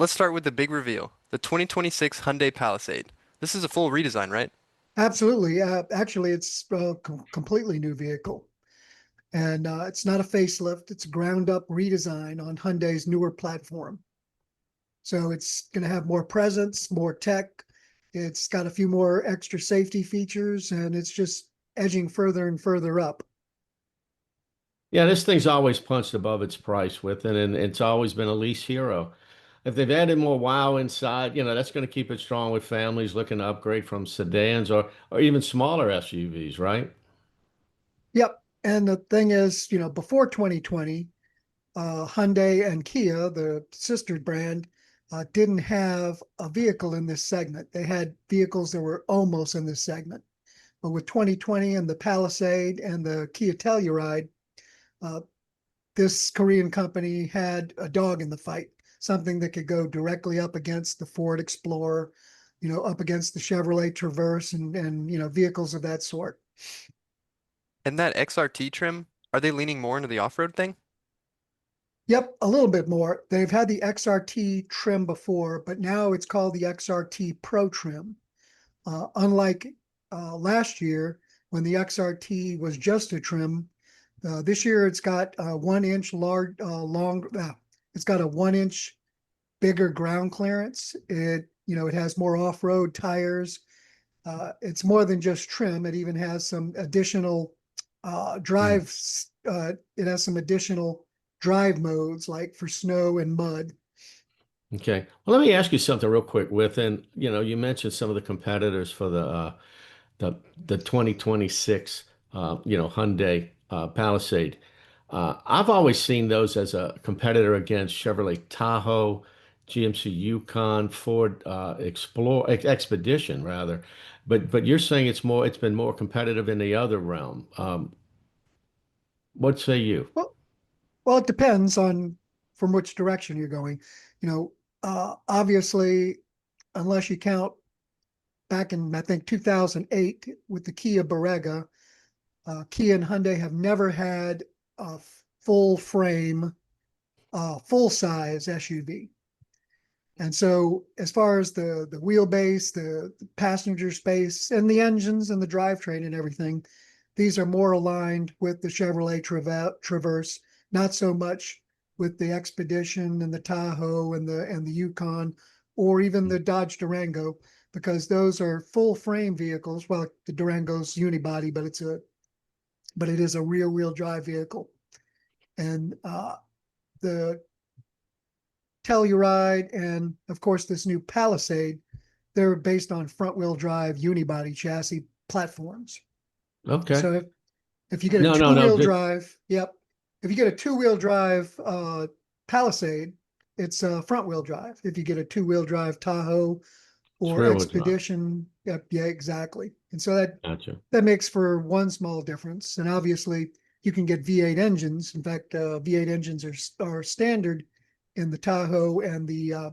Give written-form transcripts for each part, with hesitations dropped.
let's start with the big reveal, the 2026 Hyundai Palisade. This is a full redesign, right? Absolutely. Actually, it's a completely new vehicle. And it's not a facelift, it's a ground up redesign on Hyundai's newer platform. So it's going to have more presence, more tech. It's got a few more extra safety features, and it's just edging further and further up. Yeah, this thing's always punched above its price with it, and it's always been a lease hero. If they've added more wow inside, that's going to keep it strong with families looking to upgrade from sedans or even smaller SUVs, right? Yep. And the thing is, before 2020, Hyundai and Kia, the sister brand, didn't have a vehicle in this segment. They had vehicles that were almost in this segment. But with 2020 and the Palisade and the Kia Telluride, uh, this Korean company had a dog in the fight, something that could go directly up against the Ford Explorer, up against the Chevrolet Traverse and vehicles of that sort. And that XRT trim, are they leaning more into the off-road thing? Yep, a little bit more. They've had the XRT trim before, but now it's called the XRT Pro trim. Unlike last year when the XRT was just a trim, this year it's got 1 inch it's got a 1 inch bigger ground clearance. It has more off-road tires. It's more than just trim. It even has some additional Hmm. drives. It has some additional drive modes like for snow and mud. Okay. Well, let me ask you something real quick. Within, you mentioned some of the competitors for the the 2026 Hyundai Palisade. I've always seen those as a competitor against Chevrolet Tahoe, GMC Yukon, Ford Expedition rather. But you're saying it's been more competitive in the other realm. What say you? Well, well, it depends on from which direction you're going. Obviously, unless you count back in I think 2008 with the Kia Barrega, Kia and Hyundai have never had a full frame, full size SUV. And so, as far as the wheelbase, the passenger space, and the engines and the drivetrain and everything, these are more aligned with the Chevrolet Traverse, not so much with the Expedition and the Tahoe and the Yukon, or even the Dodge Durango, because those are full frame vehicles. Well, the Durango's unibody, but it is a rear wheel drive vehicle, and the Telluride and of course this new Palisade, they're based on front wheel drive unibody chassis platforms. Okay. So if you get a No, no, two no. wheel drive, yep. If you get a two-wheel drive Palisade, it's front wheel drive. If you get a two-wheel drive Tahoe It's or rear wheel drive. Expedition, yep, yeah, exactly. And so that Gotcha. that makes for one small difference. And obviously, you can get V8 engines. In fact, V8 engines are standard in the Tahoe and the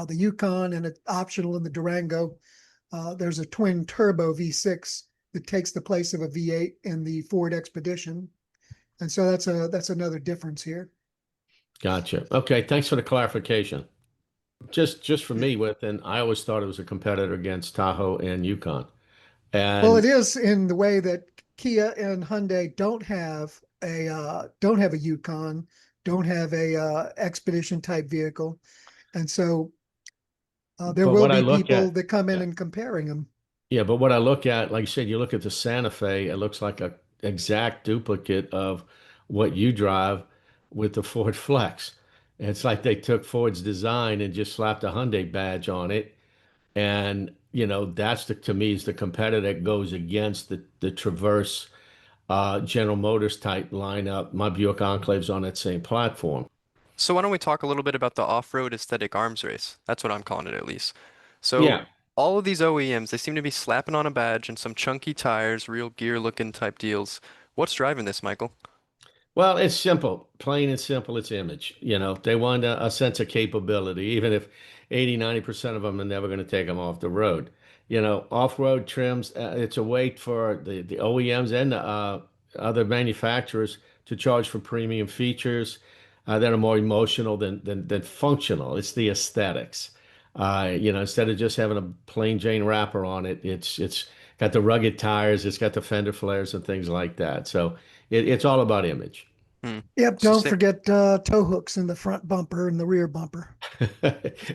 Yukon, and it's optional in the Durango. There's a twin turbo V6 that takes the place of a V8 in the Ford Expedition, and so that's another difference here. Gotcha. Okay. Thanks for the clarification. Just for me, and I always thought it was a competitor against Tahoe and Yukon. Well, it And is in the way that Kia and Hyundai don't have a Yukon, don't have a Expedition type vehicle, and so there but will what I be look people at, that come in yeah, and comparing them. yeah, but what I look at, like you said, you look at the Santa Fe, it looks like a exact duplicate of what you drive with the Ford Flex. And it's like they took Ford's design and just slapped a Hyundai badge on it. And that's to me is the competitor that goes against the Traverse General Motors type lineup. My Buick Enclave's on that same platform. So why don't we talk a little bit about the off-road aesthetic arms race? That's what I'm calling it at least. So Yeah. all of these OEMs, they seem to be slapping on a badge and some chunky tires, real gear looking type deals. What's driving this, Michael? Well, it's simple, plain and simple. It's image. They want a sense of capability, even if 80, 90% of them are never going to take them off the road. Off-road trims, it's a way for the OEMs and the other manufacturers to charge for premium features. that are more emotional than functional. It's the aesthetics. Instead of just having a plain Jane wrapper on it, it's got the rugged tires, it's got the fender flares and things like that. So it's all about image. Hmm. Yep, So don't say, forget tow hooks in the front bumper and the rear bumper.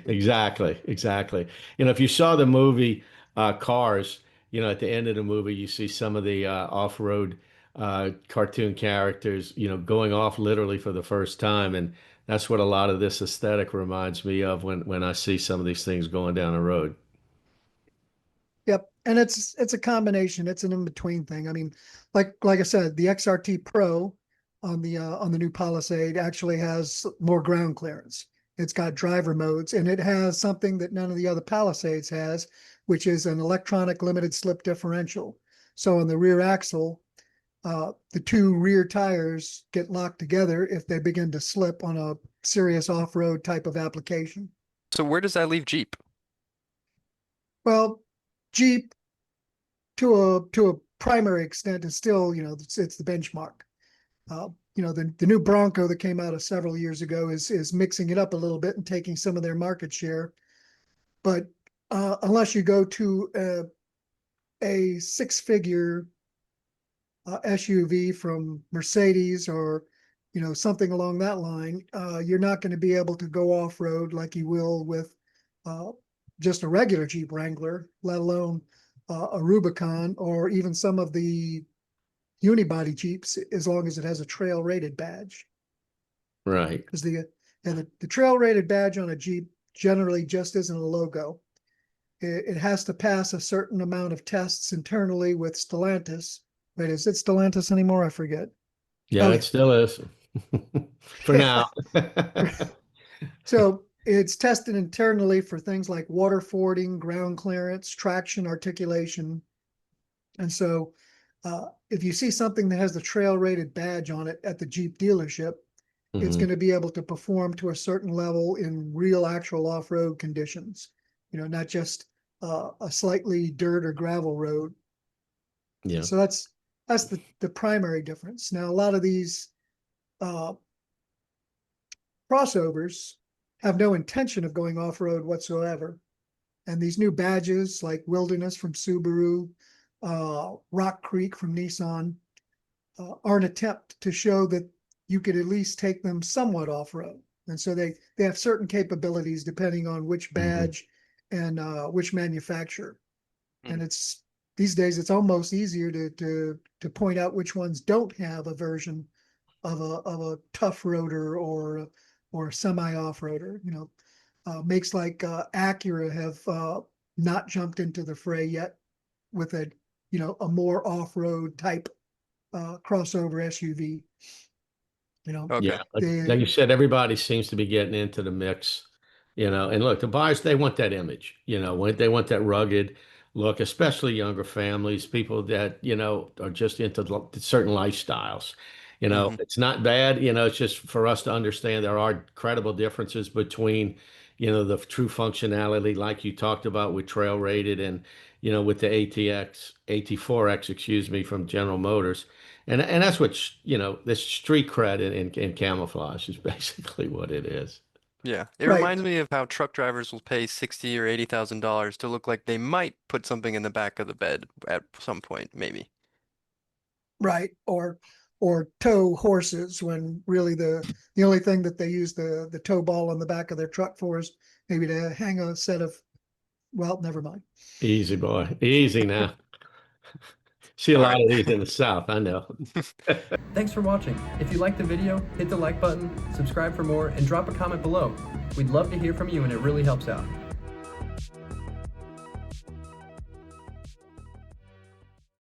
Exactly, exactly. If you saw the movie Cars, at the end of the movie, you see some of the off-road cartoon characters, going off literally for the first time, and that's what a lot of this aesthetic reminds me of when I see some of these things going down the road. Yep, and it's a combination. It's an in-between thing. I mean, like I said, the XRT Pro on the new Palisade actually has more ground clearance. It's got driver modes, and it has something that none of the other Palisades has, which is an electronic limited slip differential. So on the rear axle, the two rear tires get locked together if they begin to slip on a serious off-road type of application. so where does that leave Jeep? Well, Jeep to a primary extent is still, it's the benchmark. The new Bronco that came out several years ago is mixing it up a little bit and taking some of their market share. But unless you go to a six-figure SUV from Mercedes or something along that line, you're not going to be able to go off road like you will with uh, just a regular Jeep Wrangler, let alone a Rubicon or even some of the unibody Jeeps, as long as it has a trail rated badge. Right. Because the trail rated badge on a Jeep generally just isn't a logo. It has to pass a certain amount of tests internally with Stellantis. Wait, is it Stellantis anymore? I forget. Yeah, Oh it still is for yeah. now. So it's tested internally for things like water fording, ground clearance, traction, articulation. And so if you see something that has the trail rated badge on it at the Jeep dealership, it's Hmm. going to be able to perform to a certain level in real actual off-road conditions, not just a slightly dirt or gravel road. Yeah. So that's the primary difference. Now, a lot of these uh, crossovers have no intention of going off-road whatsoever. And these new badges like Wilderness from Subaru, Rock Creek from Nissan, are an attempt to show that you could at least take them somewhat off-road. And so they have certain capabilities depending on which Hmm. badge and which manufacturer. Hmm. And it's these days it's almost easier to point out which ones don't have a version of a tough roader or a semi off-roader. Makes like Acura have not jumped into the fray yet with a more off-road type crossover SUV. You know, Yeah, Okay. like the you said, everybody seems to be getting into the mix, And look, the buyers, they want that image, they want that rugged look, especially younger families, people that, are just into certain lifestyles. Hmm. It's not bad, it's just for us to understand there are credible differences between, the true functionality, like you talked about with trail rated and, with the ATX, AT4X, excuse me, from General Motors. And that's what, this street cred and camouflage is basically what it is. Yeah. It right, reminds me of how truck drivers will pay 60 or $80,000 to look like they might put something in the back of the bed at some point, maybe. right, or tow horses when really the only thing that they use the tow ball on the back of their truck for is maybe to hang a set of, well, never mind. Easy boy. Easy now. See a All lot right. of these in the South, I know. Thanks for watching. If you liked the video, hit the like button, subscribe for more, and drop a comment below. We'd love to hear from you and it really helps out.